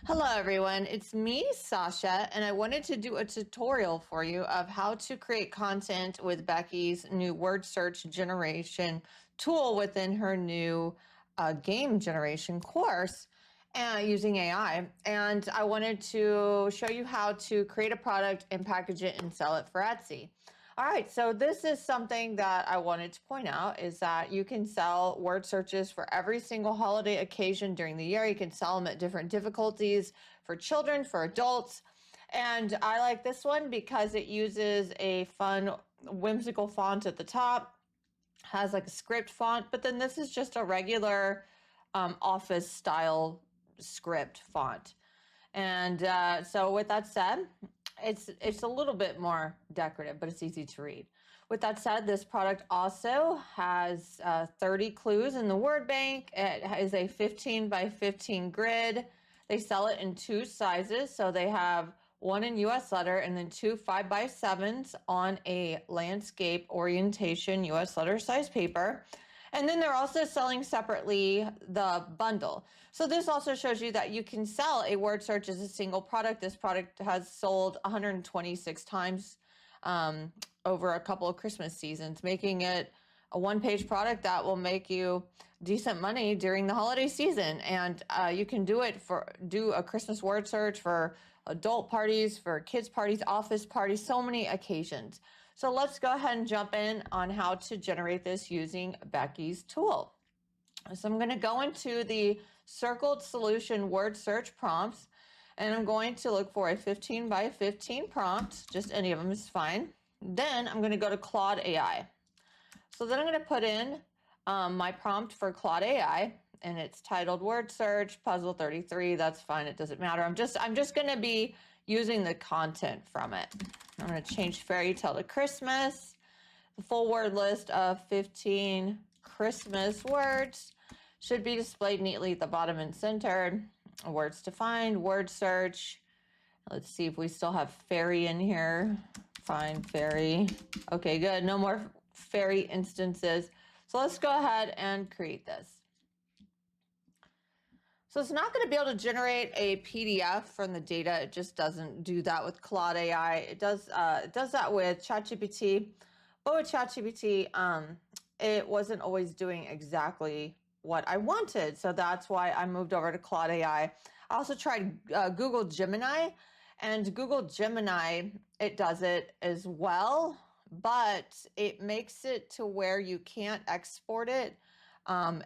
Hello everyone, it's me, Sasha, and I wanted to do a tutorial for you of how to create content with Becky's new word search generation tool within her new game generation course using AI. And I wanted to show you how to create a product and package it and sell it for Etsy. All right, so this is something that I wanted to point out is that you can sell word searches for every single holiday occasion during the year. You can sell them at different difficulties for children, for adults. And I like this one because it uses a fun, whimsical font at the top, has like a script font, but then this is just a regular office style script font. And so with that said, it's a little bit more decorative, but it's easy to read. With that said, this product also has 30 clues in the word bank. It is a 15 by 15 grid. They sell it in two sizes. So they have one in US letter and then two 5 by 7s on a landscape orientation US letter size paper. And then they're also selling separately the bundle. So this also shows you that you can sell a word search as a single product. This product has sold 126 times over a couple of Christmas seasons, making it a one-page product that will make you decent money during the holiday season. And you can do a Christmas word search for adult parties, for kids parties, office parties, so many occasions. So let's go ahead and jump in on how to generate this using Becky's tool. So I'm going to go into the circled solution word search prompts, and I'm going to look for a 15 by 15 prompt. Just any of them is fine. Then I'm going to go to Claude AI. So then I'm going to put in my prompt for Claude AI, and it's titled word search puzzle 33. That's fine. It doesn't matter. I'm just going to be using the content from it. I'm going to change fairy tale to Christmas. The full word list of 15 Christmas words should be displayed neatly at the bottom and center. Words to find, word search. Let's see if we still have fairy in here. Find fairy. Okay, good. No more fairy instances. So let's go ahead and create this. So it's not going to be able to generate a PDF from the data. It just doesn't do that with Claude AI. It does that with ChatGPT, but with ChatGPT, it wasn't always doing exactly what I wanted. So that's why I moved over to Claude AI. I also tried Google Gemini, and Google Gemini, it does it as well, but it makes it to where you can't export it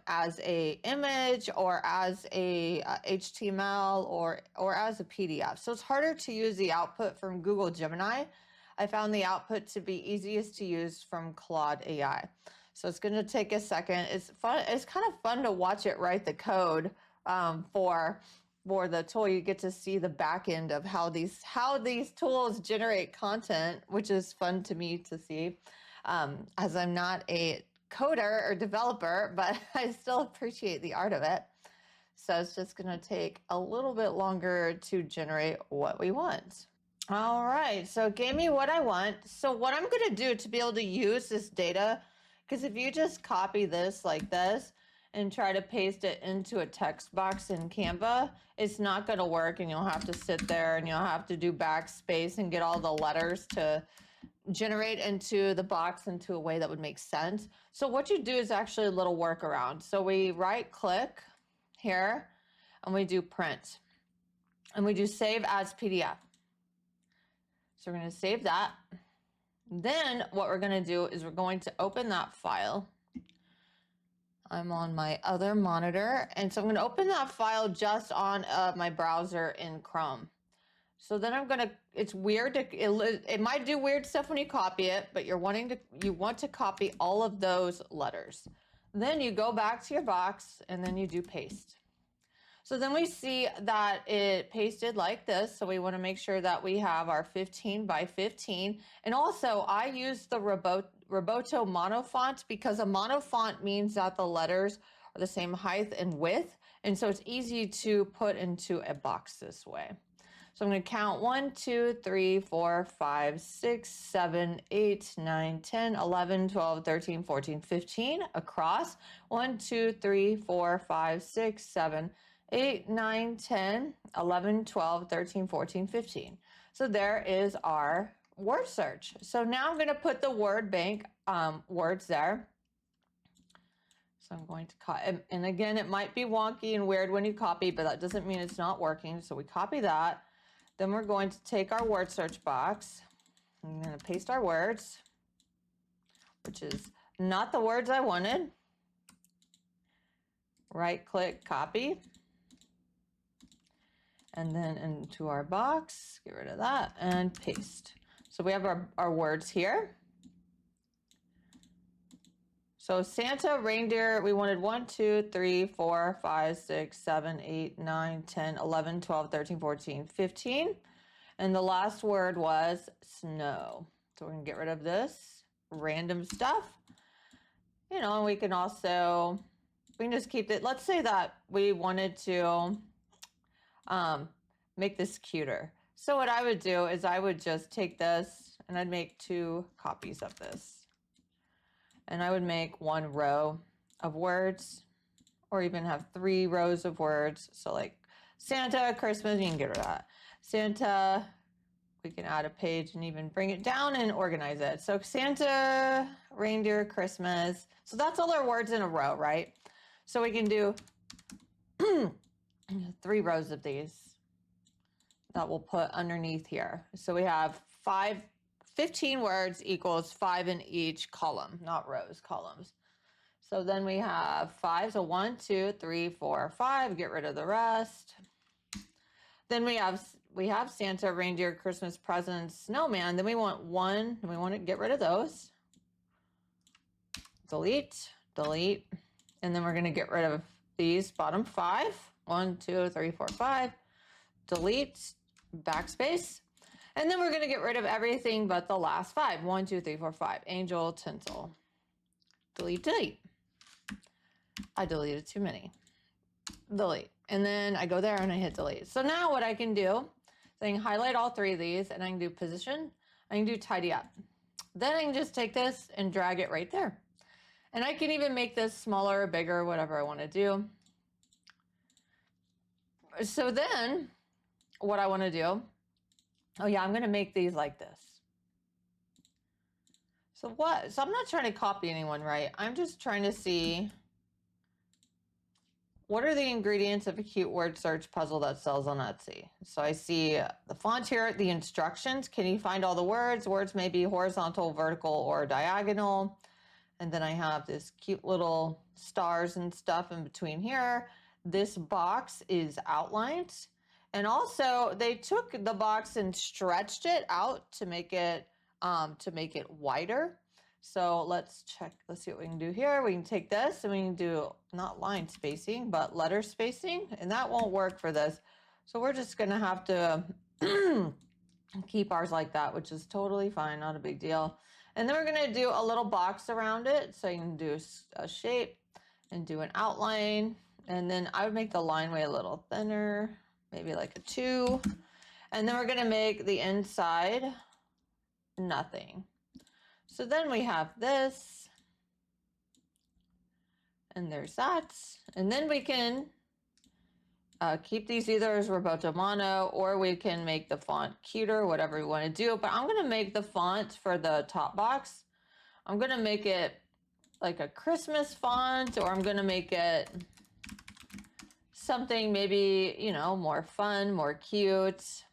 as a image or as a HTML or as a PDF. So it's harder to use the output from Google Gemini. I found the output to be easiest to use from Claude AI. So it's going to take a second. It's fun. It's kind of fun to watch it write the code for the tool. You get to see the back end of how these tools generate content, which is fun to me to see, as I'm not a coder or developer, but I still appreciate the art of it. So it's just going to take a little bit longer to generate what we want. All right, so it gave me what I want. So what I'm going to do to be able to use this data, because if you just copy this like this and try to paste it into a text box in Canva, it's not going to work, and you'll have to sit there and you'll have to do backspace and get all the letters to generate into the box into a way that would make sense. So what you do is actually a little workaround. So we right click here and we do print and we do save as PDF. So we're going to save that. Then what we're going to do is we're going to open that file. I'm on my other monitor, and so I'm going to open that file just on my browser in Chrome. So then I'm gonna, it's weird, it might do weird stuff when you copy it, but you want to copy all of those letters. Then you go back to your box and then you do paste. So then we see that it pasted like this. So we want to make sure that we have our 15 by 15. And also I use the Roboto mono font because a mono font means that the letters are the same height and width. And so it's easy to put into a box this way. So I'm going to count 1, 2, 3, 4, 5, 6, 7, 8, 9, 10, 11, 12, 13, 14, 15 across. 1, 2, 3, 4, 5, 6, 7, 8, 9, 10, 11, 12, 13, 14, 15. So there is our word search. So now I'm going to put the word bank words there. So I'm going to copy, and again, it might be wonky and weird when you copy, but that doesn't mean it's not working. So we copy that. Then we're going to take our word search box. I'm going to paste our words, which is not the words I wanted. Right click, copy. And then into our box, get rid of that and paste. So we have our words here. So Santa, reindeer, we wanted 1, 2, 3, 4, 5, 6, 7, 8, 9, 10, 11, 12, 13, 14, 15. And the last word was snow. So we're gonna get rid of this random stuff. You know, and we can also, we can just keep it. Let's say that we wanted to make this cuter. So what I would do is I would just take this and I'd make 2 copies of this. And I would make 1 row of words, or even have 3 rows of words. So like Santa, Christmas, you can get rid of that. Santa, we can add a page and even bring it down and organize it. So Santa, reindeer, Christmas. So that's all our words in a row, right? So we can do 3 rows of these that we'll put underneath here. So we have 15 words equals 5 in each column, not rows, columns. So then we have 5, so 1, 2, 3, 4, 5, get rid of the rest. Then we have Santa, reindeer, Christmas presents, snowman. Then we want 1, and we want to get rid of those. Delete, delete. And then we're going to get rid of these bottom 5. 1, 2, 3, 4, 5. Delete, backspace. And then we're going to get rid of everything but the last 5. 1, 2, 3, 4, 5. Angel, tinsel. Delete, delete. I deleted too many. Delete. And then I go there and I hit delete. So now what I can do is I can highlight all 3 of these and I can do position. I can do tidy up. Then I can just take this and drag it right there. And I can even make this smaller or bigger, whatever I want to do. So then what I want to do, oh yeah, I'm going to make these like this. So I'm not trying to copy anyone, right? I'm just trying to see what are the ingredients of a cute word search puzzle that sells on Etsy. So I see the font here, the instructions. Can you find all the words? Words may be horizontal, vertical, or diagonal. And then I have this cute little stars and stuff in between here. This box is outlined. And also they took the box and stretched it out to make it wider. So let's check, let's see what we can do here. We can take this and we can do not line spacing, but letter spacing, and that won't work for this. So we're just gonna have to keep ours like that, which is totally fine, not a big deal. And then we're gonna do a little box around it. So you can do a shape and do an outline. And then I would make the line way a little thinner, maybe like a 2. And then we're gonna make the inside nothing. So then we have this, and there's that. And then we can keep these either as Roboto Mono, or we can make the font cuter, whatever we want to do. But I'm going to make the font for the top box. I'm going to make it like a Christmas font, or I'm going to make it something maybe, you know, more fun, more cute.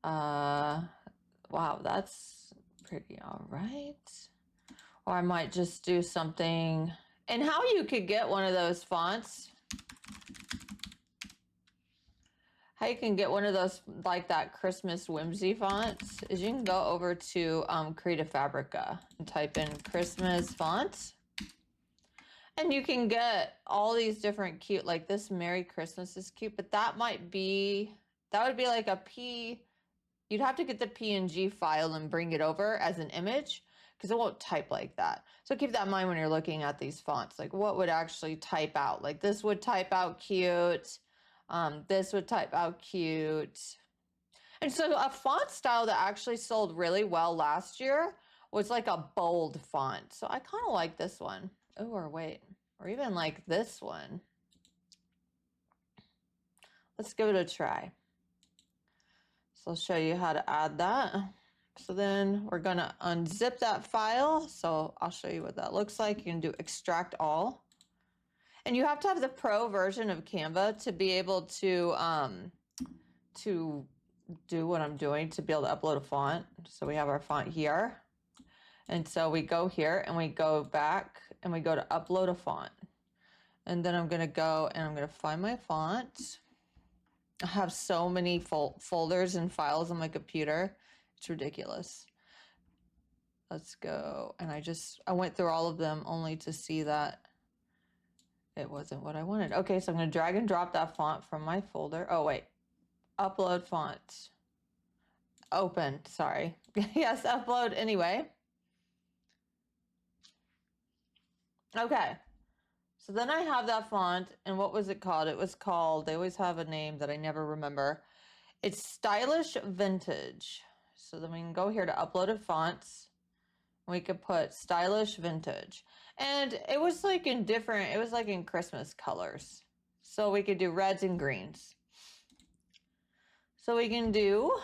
Wow, that's pretty all right. Or I might just do something, and how you could get one of those fonts, how you can get one of those like that Christmas whimsy fonts is you can go over to Creative Fabrica and type in Christmas fonts, and you can get all these different cute, like this Merry Christmas is cute, but that would be like a you'd have to get the PNG file and bring it over as an image, because it won't type like that. So keep that in mind when you're looking at these fonts, like what would actually type out. Like this would type out cute. This would type out cute. And so a font style that actually sold really well last year was like a bold font. So I kind of like this one. Oh, or wait, or even like this one. let's give it a try. So I'll show you how to add that. So then we're gonna unzip that file. So I'll show you what that looks like. You can do extract all. And you have to have the pro version of Canva to be able to do what I'm doing, to be able to upload a font. So we have our font here. And so we go here and we go back and we go to upload a font. And then I'm gonna go and I'm gonna find my font. I have so many folders and files on my computer. It's ridiculous. Let's go. And I went through all of them only to see that it wasn't what I wanted. Okay, so I'm gonna drag and drop that font from my folder. Oh wait, upload font. Open, sorry. Yes, upload anyway. Okay, so then I have that font, and what was it called? It was called, they always have a name that I never remember. It's Stylish Vintage. So then we can go here to uploaded fonts. We could put Stylish Vintage. And it was like in different, it was like in Christmas colors. So we could do reds and greens. So we can do,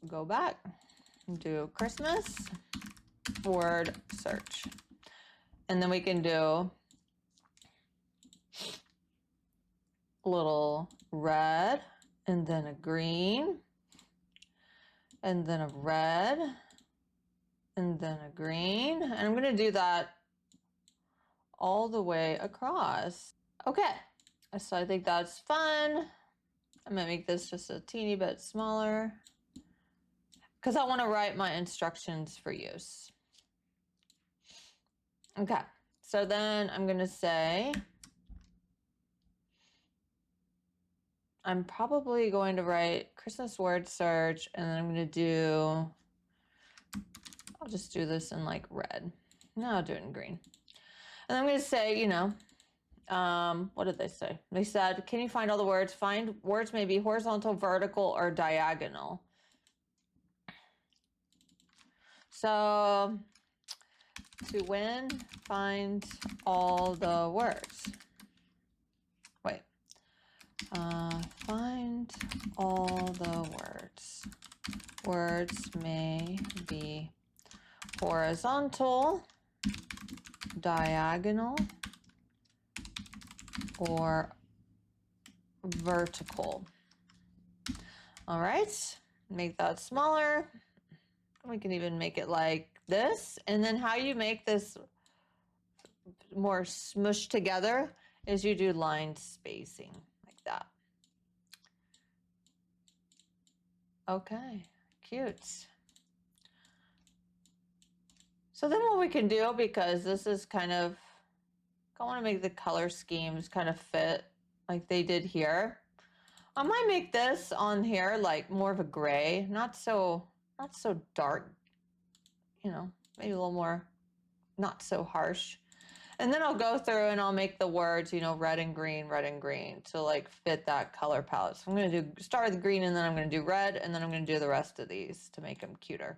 go back, do Christmas, word search. And then we can do a little red, and then a green, and then a red, and then a green. And I'm gonna do that all the way across. Okay, so I think that's fun. I'm gonna make this just a teeny bit smaller because I wanna write my instructions for use. Okay, so then I'm gonna say, I'm probably going to write Christmas word search, and then I'm gonna do, I'll just do this in like red. No, I'll do it in green. And I'm gonna say, you know, what did they say? They said, can you find all the words? Find words may be horizontal, vertical, or diagonal. So to win, find all the words. Wait. Find all the words. Words may be horizontal, diagonal, or vertical. All right, make that smaller. We can even make it like this. And then how you make this more smushed together is you do line spacing like that. Okay, cute. So then what we can do, because this is kind of, I want to make the color schemes kind of fit like they did here. I might make this on here like more of a gray, not so dark, you know, maybe a little more, not so harsh. And then I'll go through and I'll make the words, you know, red and green to like fit that color palette. So I'm going to start with green, and then I'm going to do red, and then I'm going to do the rest of these to make them cuter.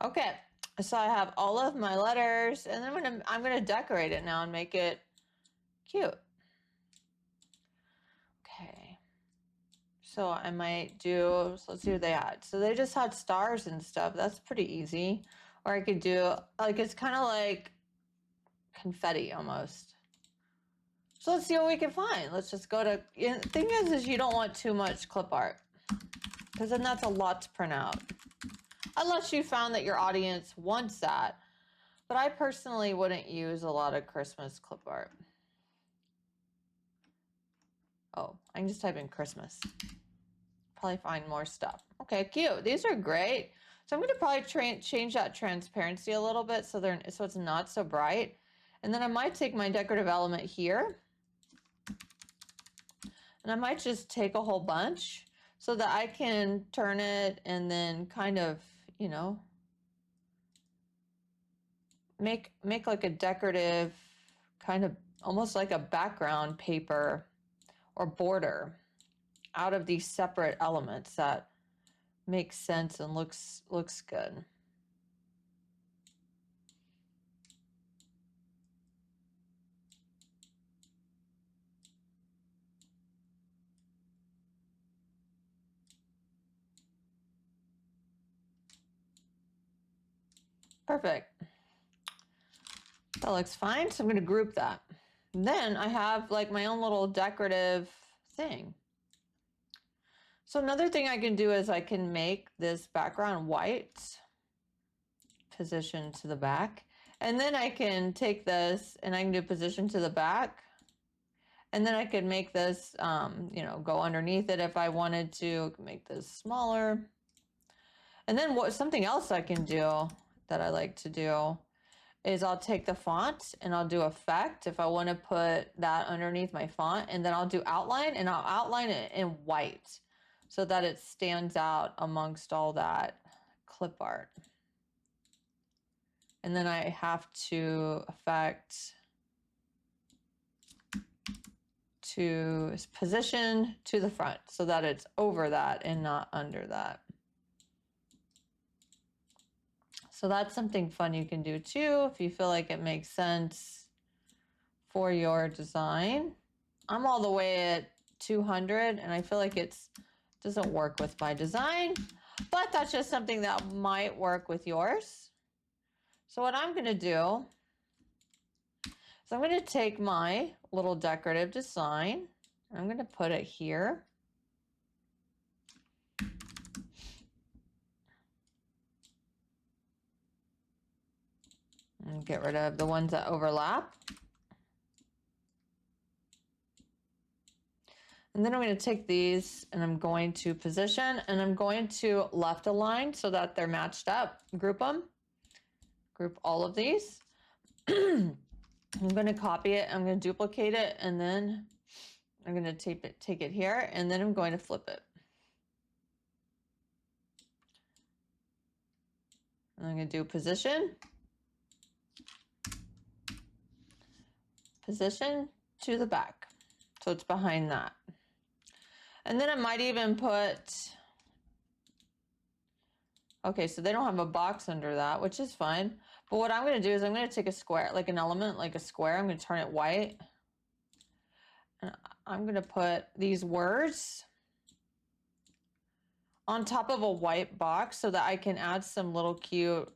Okay, so I have all of my letters, and then I'm gonna decorate it now and make it cute. Okay, so I might do, so let's see what they had. So they just had stars and stuff. That's pretty easy. Or I could do, like, it's kind of like confetti almost. So let's see what we can find. Let's just go to, the thing is you don't want too much clip art, because then that's a lot to print out. Unless you found that your audience wants that. But I personally wouldn't use a lot of Christmas clip art. Oh, I can just type in Christmas. Probably find more stuff. Okay, cute. These are great. So I'm going to probably change that transparency a little bit so it's not so bright. And then I might take my decorative element here, and I might just take a whole bunch so that I can turn it and then kind of, you know, make like a decorative kind of almost like a background paper or border out of these separate elements that makes sense and looks good. Perfect. That looks fine. So I'm going to group that. And then I have like my own little decorative thing. So another thing I can do is I can make this background white, position to the back. And then I can take this and I can do position to the back. And then I could make this, you know, go underneath it if I wanted to, make this smaller. And then something else I can do that I like to do is I'll take the font and I'll do effect if I want to put that underneath my font, and then I'll do outline and I'll outline it in white so that it stands out amongst all that clip art. And then I have to effect to position to the front so that it's over that and not under that. So that's something fun you can do too if you feel like it makes sense for your design. I'm all the way at 200 and I feel like it doesn't work with my design, but that's just something that might work with yours. So what I'm going to do is I'm going to take my little decorative design and I'm going to put it here. And get rid of the ones that overlap. And then I'm going to take these and I'm going to position and I'm going to left align so that they're matched up. Group them. Group all of these. I'm going to copy it. I'm going to duplicate it and then I'm going to take it here and then I'm going to flip it. And I'm going to do position. Position to the back. So it's behind that. And then I might even put, okay, so they don't have a box under that, which is fine. But what I'm going to do is I'm going to take a square, like an element, like a square. I'm going to turn it white. And I'm going to put these words on top of a white box so that I can add some little cute,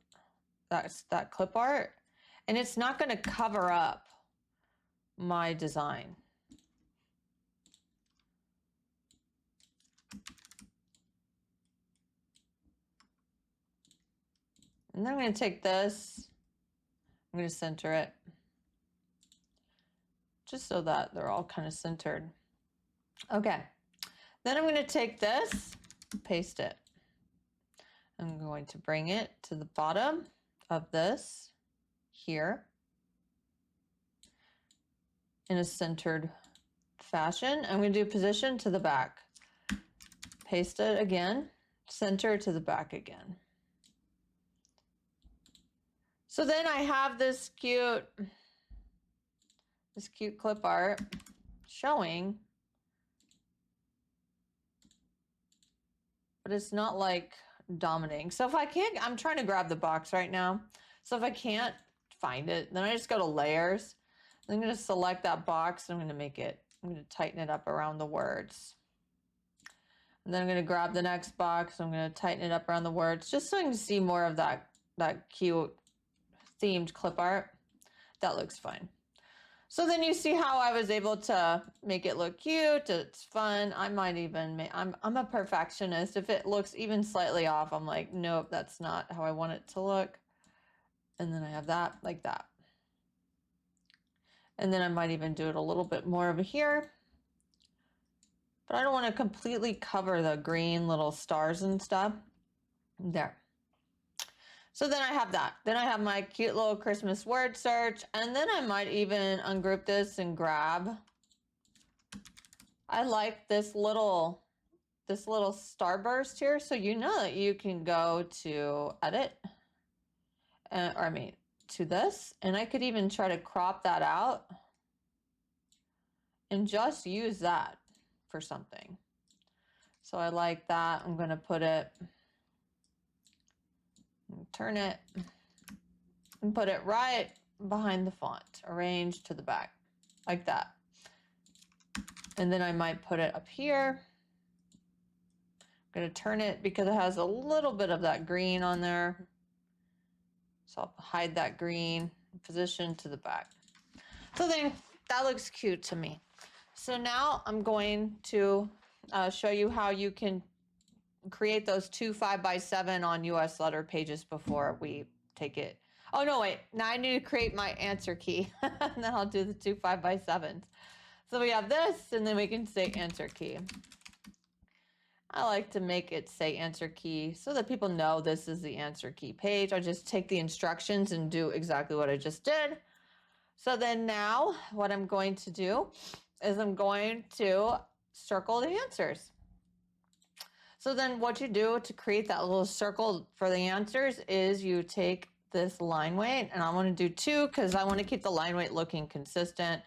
that clip art. And it's not going to cover up my design. And then I'm going to take this, I'm going to center it, just so that they're all kind of centered. Okay, then I'm going to take this, paste it. I'm going to bring it to the bottom of this here in a centered fashion. I'm going to do position to the back, paste it again, center to the back again. So then I have this cute clip art showing, but it's not like dominating. So if I can't, I'm trying to grab the box right now. So if I can't find it, then I just go to layers. I'm going to select that box and I'm going to tighten it up around the words. And then I'm going to grab the next box. I'm going to tighten it up around the words just so I can see more of that cute themed clip art. That looks fine. So then you see how I was able to make it look cute. It's fun. I might even I'm a perfectionist. If it looks even slightly off, I'm like, nope, that's not how I want it to look. And then I have that like that. And then I might even do it a little bit more over here. But I don't want to completely cover the green little stars and stuff. There. So then I have that. Then I have my cute little Christmas word search. And then I might even ungroup this and grab. I like this little starburst here. So you know that you can go to edit, to this. And I could even try to crop that out and just use that for something. So I like that. I'm going to put it, turn it, and put it right behind the font, arranged to the back, like that. And then I might put it up here. I'm going to turn it because it has a little bit of that green on there. So I'll hide that green, position to the back. So then that looks cute to me. So now I'm going to show you how you can create those 2 5x7 on US letter pages before we take it. Oh no, wait, now I need to create my answer key and then I'll do the 2 5x7s. So we have this and then we can say answer key. I like to make it say answer key so that people know this is the answer key page. I just take the instructions and do exactly what I just did. So then now what I'm going to do is I'm going to circle the answers. So then what you do to create that little circle for the answers is you take this line weight, and I want to do 2 because I want to keep the line weight looking consistent.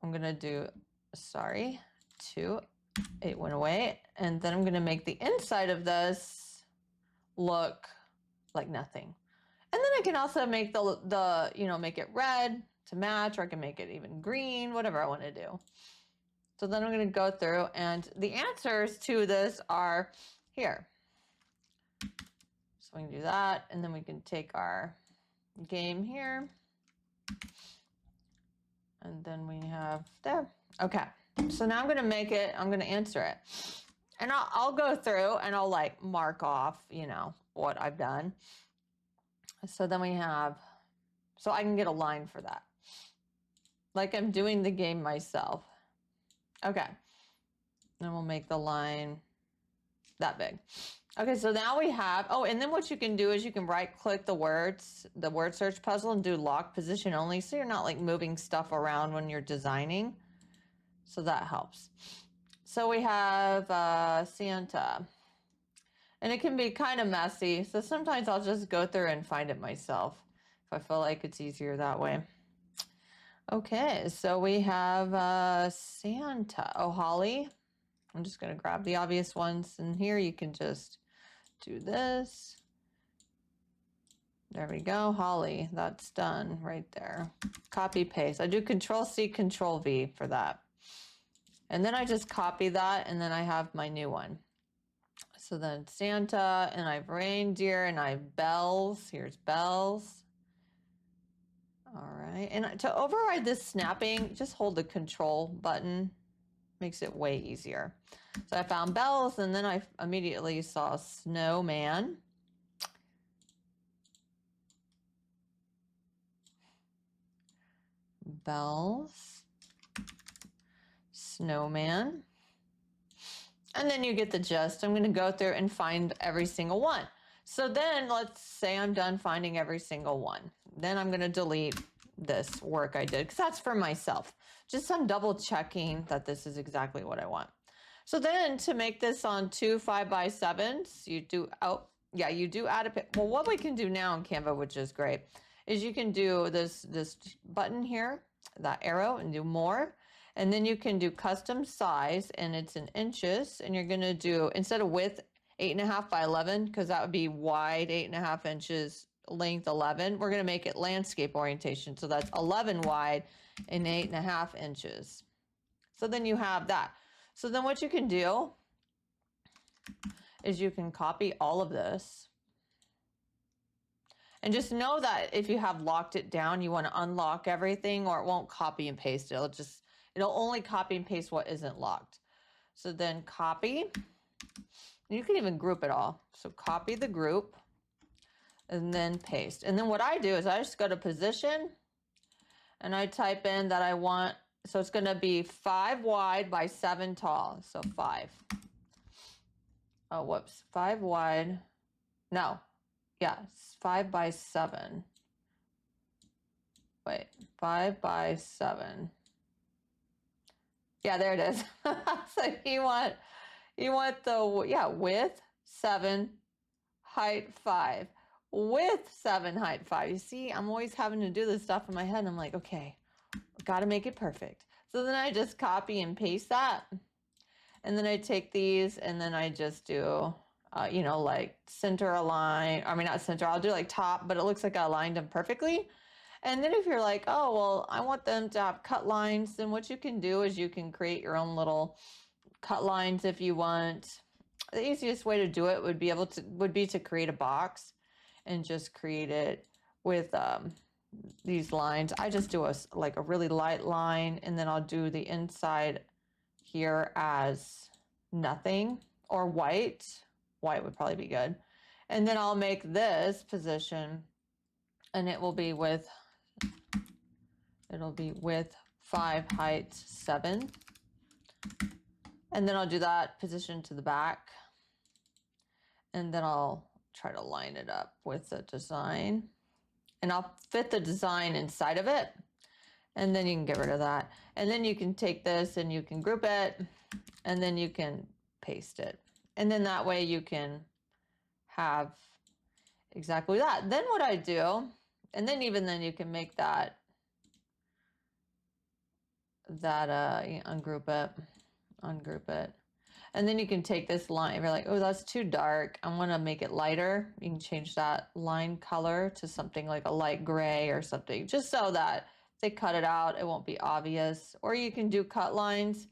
I'm going to do, 2. It went away. And then I'm going to make the inside of this look like nothing. And then I can also make make it red to match, or I can make it even green, whatever I want to do. So then I'm going to go through, and the answers to this are here. So we can do that, and then we can take our game here. And then we have there. Okay. So now I'm going to make it, I'm going to answer it. And I'll go through and I'll like mark off, what I've done. So then we have, so I can get a line for that. Like I'm doing the game myself. Okay. Then we'll make the line that big. Okay, so now we have, and then what you can do is you can right click the word search puzzle and do lock position only. So you're not like moving stuff around when you're designing. So that helps. So we have Santa. And it can be kind of messy. So sometimes I'll just go through and find it myself if I feel like it's easier that way. Okay, so we have Santa. Oh, holly. I'm just going to grab the obvious ones. And here you can just do this. There we go. Holly. That's done right there. Copy, paste. I do Control-C, Control-V for that. And then I just copy that, and then I have my new one. So then Santa, and I have reindeer, and I have bells. Here's bells. All right. And to override this snapping, just hold the Control button. Makes it way easier. So I found bells, and then I immediately saw snowman. Bells. Snowman. And then you get the gist. I'm going to go through and find every single one. So then let's say I'm done finding every single one. Then I'm going to delete this work I did because that's for myself. Just I'm double checking that this is exactly what I want. So then to make this on 2 5x7s, you do add a, well, what we can do now in Canva, which is great, is you can do this button here, that arrow, and do more. And then you can do custom size, and it's in inches, and you're going to do, instead of width, 8.5 by 11, because that would be wide, 8.5 inches, length 11. We're going to make it landscape orientation. So that's 11 wide and 8.5 inches. So then you have that. So then what you can do is you can copy all of this. And just know that if you have locked it down, you want to unlock everything, or it won't copy and paste. It'll only copy and paste what isn't locked. So then copy. You can even group it all. So copy the group and then paste. And then what I do is I just go to position and I type in that I want, so it's going to be 5 wide by 7 tall. So 5. Oh, whoops. 5 wide. No. Yeah, 5 by 7. Wait, 5 by 7. Yeah, there it is. So you want the, yeah, width 7, height 5. Width 7, height 5. You see, I'm always having to do this stuff in my head. And I'm like, okay, got to make it perfect. So then I just copy and paste that. And then I take these and then I just do, like center align. I mean, not center, I'll do like top, but it looks like I aligned them perfectly. And then if you're like, oh, well, I want them to have cut lines, then what you can do is you can create your own little cut lines if you want. The easiest way to do it would be to create a box and just create it with these lines. I just do a really light line, and then I'll do the inside here as nothing or white. White would probably be good. And then I'll make this position, and it'll be with 5, height 7. And then I'll do that position to the back. And then I'll try to line it up with the design. And I'll fit the design inside of it. And then you can get rid of that. And then you can take this and you can group it. And then you can paste it. And then that way you can have exactly that. Then what I do, and then even then you can make that ungroup it. And then you can take this line, if you're like, oh, that's too dark, I want to make it lighter. You can change that line color to something like a light gray or something, just so that if they cut it out, it won't be obvious. Or you can do cut lines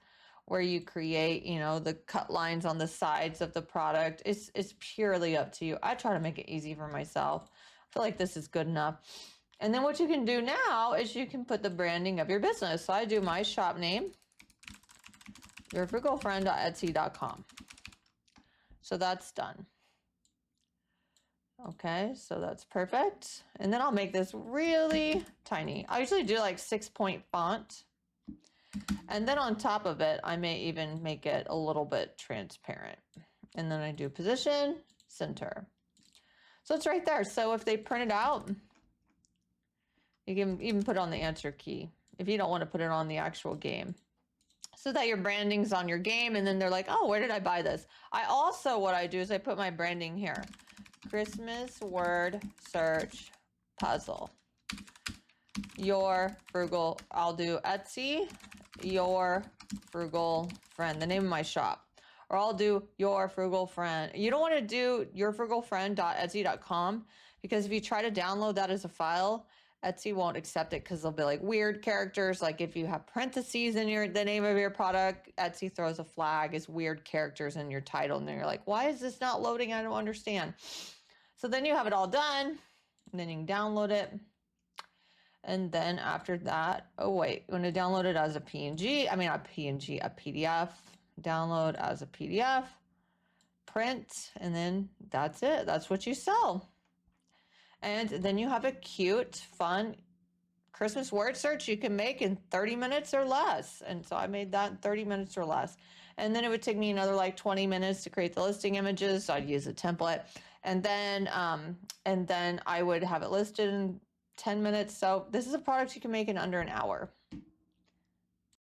where you create, the cut lines on the sides of the product. It's purely up to you. I try to make it easy for myself. I feel like this is good enough. And then what you can do now is you can put the branding of your business. So I do my shop name, yourfrugalfriend.etsy.com. So that's done. Okay, so that's perfect. And then I'll make this really tiny. I usually do like 6-point font. And then on top of it, I may even make it a little bit transparent. And then I do position, center. So it's right there. So if they print it out, you can even put it on the answer key if you don't want to put it on the actual game, so that your branding's on your game. And then they're like, oh, where did I buy this? What I do is I put my branding here. Christmas word search puzzle. Your frugal, I'll do Etsy, your frugal friend, the name of my shop. Or I'll do your frugal friend. You don't want to do yourfrugalfriend.etsy.com, because if you try to download that as a file, Etsy won't accept it, because they'll be like weird characters. Like if you have parentheses in the name of your product, Etsy throws a flag as weird characters in your title. And then you're like, why is this not loading? I don't understand. So then you have it all done, and then you can download it. And then after that, oh wait, you want to download it as a PNG. I mean, not PNG, a PDF. Download as a PDF, print, and then that's it. That's what you sell. And then you have a cute, fun Christmas word search you can make in 30 minutes or less. And so I made that in 30 minutes or less. And then it would take me another like 20 minutes to create the listing images. So I'd use a template. And then I would have it listed in 10 minutes. So this is a product you can make in under an hour.